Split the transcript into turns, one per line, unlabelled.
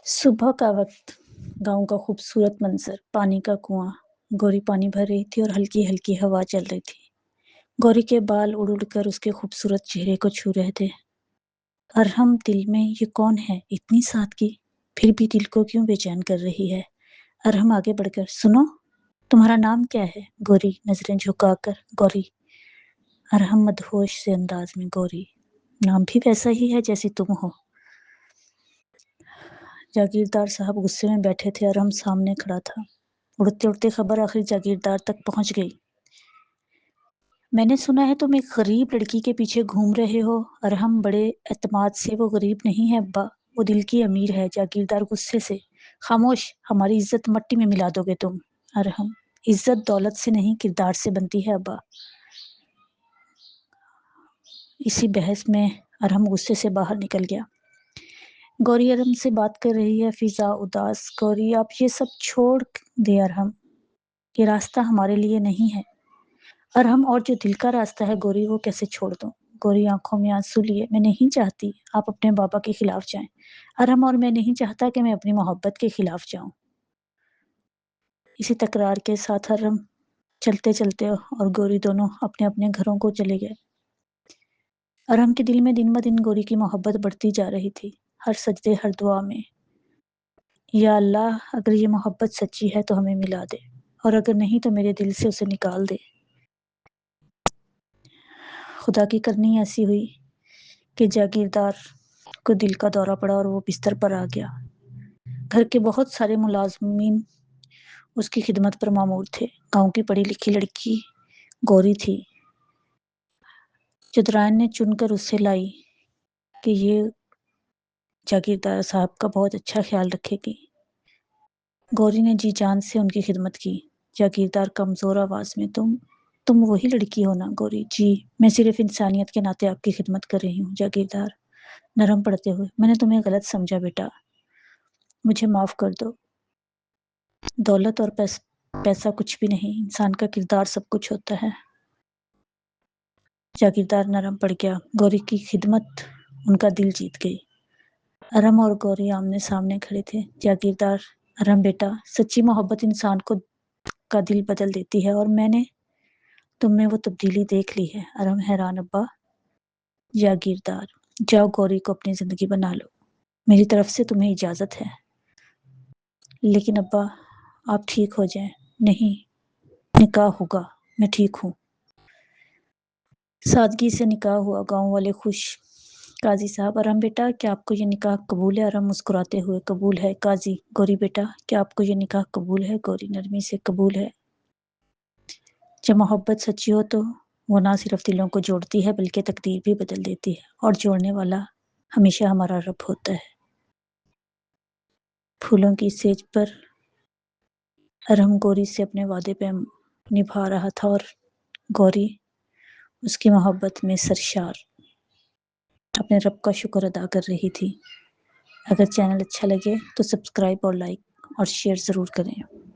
सुबह का वक्त, गाँव का खूबसूरत मंज़र, पानी का कुआँ। गौरी पानी भर रही थी और हल्की-हल्की हवा चल रही थी। गौरी के बाल उड़-उड़ कर उसके खूबसूरत चेहरे को छू रहे थे। अरहम दिल में ये कौन है, इतनी सादगी, फिर भी दिल को क्यों बेचैन कर रही है? अरहम आगे बढ़कर, सुनो, तुम्हारा नाम क्या है? गौरी नज़रें झुकाकर, गौरी। अरहम मदहोश से अंदाज में, गौरी। नाम भी वैसा ही है जैसी तुम हो। जागीरदार साहब गुस्से में बैठे थे, अरहम सामने खड़ा था। उड़ते-उड़ते खबर आखिर जागीरदार तक पहुंच गई। मैंने सुना है तुम एक गरीब लड़की के पीछे घूम रहे हो। अरहम बड़े एतमाद से, वो गरीब नहीं है अब्बा, वो दिल की अमीर है। जागीरदार गुस्से से, खामोश, हमारी इज्जत मट्टी में मिला दोगे तुम। अरहम, इज्जत दौलत से नहीं किरदार से बनती है अब्बा। इसी बहस में अरहम गुस्से से बाहर निकल गया। गौरी अरहम से बात कर रही है, फिजा उदास। गौरी, आप ये सब छोड़ दे अरहम, ये रास्ता हमारे लिए नहीं है। अरहम, और जो दिल का रास्ता है गौरी, वो कैसे छोड़ दूं? गौरी आंखों में आंसू लिए, मैं नहीं चाहती आप अपने बाबा के खिलाफ जाएं। अरहम, और मैं नहीं चाहता कि मैं अपनी मोहब्बत के खिलाफ जाऊं। इसी तकरार के साथ अरहम चलते चलते और गौरी दोनों अपने अपने घरों को चले गए। अरहम के दिल में दिन ब दिन गौरी की मोहब्बत बढ़ती जा रही थी। हर सजदे, हर दुआ में, या अल्लाह, अगर ये मोहब्बत सच्ची है तो हमें मिला दे, और अगर नहीं तो मेरे दिल से उसे निकाल दे। खुदा की करनी ऐसी हुई कि जागीरदार को दिल का दौरा पड़ा और वो बिस्तर पर आ गया। घर के बहुत सारे मुलाजमीन उसकी खिदमत पर मामूर थे। गांव की पढ़ी लिखी लड़की गौरी थी। चतुरायन ने चुनकर उससे लाई कि ये जागीरदार साहब का बहुत अच्छा ख्याल रखेगी। गौरी ने जी जान से उनकी खिदमत की। जागीरदार कमजोर आवाज में, तुम वही लड़की हो ना? गौरी, जी, मैं सिर्फ इंसानियत के नाते आपकी खिदमत कर रही हूँ। जागीरदार नरम पड़ते हुए, मैंने तुम्हें गलत समझा बेटा, मुझे माफ कर दो। दौलत और पैसा कुछ भी नहीं, इंसान का किरदार सब कुछ होता है। जागीरदार नरम पड़ गया। गौरी की खिदमत उनका दिल जीत गई। अरहम और गौरी आमने सामने खड़े थे। जागीरदार, अरहम बेटा, सच्ची मोहब्बत इंसान का दिल बदल देती है, और मैंने तुम में वो तब्दीली देख ली है। अरहम हैरान, अब्बा। जागीरदार, जाओ गौरी को अपनी जिंदगी बना लो, मेरी तरफ से तुम्हें इजाजत है। लेकिन अब्बा, आप ठीक हो जाएं। नहीं, निकाह होगा, मैं ठीक हूँ। सादगी से निकाह हुआ, गांव वाले खुश। काजी साहब, अरहम बेटा, क्या आपको ये निकाह कबूल है? अरहम मुस्कुराते हुए, कबूल है। काजी, गौरी बेटा, क्या आपको ये निकाह कबूल है? गौरी नरमी से, कबूल है। जब मोहब्बत सच्ची हो तो वो ना सिर्फ दिलों को जोड़ती है बल्कि तकदीर भी बदल देती है, और जोड़ने वाला हमेशा हमारा रब होता है। फूलों की सेज पर अरहम गौरी से अपने वादे पे निभा रहा था, और गौरी उसकी मोहब्बत में सरशार अपने रब का शुक्र अदा कर रही थी। अगर चैनल अच्छा लगे तो सब्सक्राइब और लाइक और शेयर ज़रूर करें।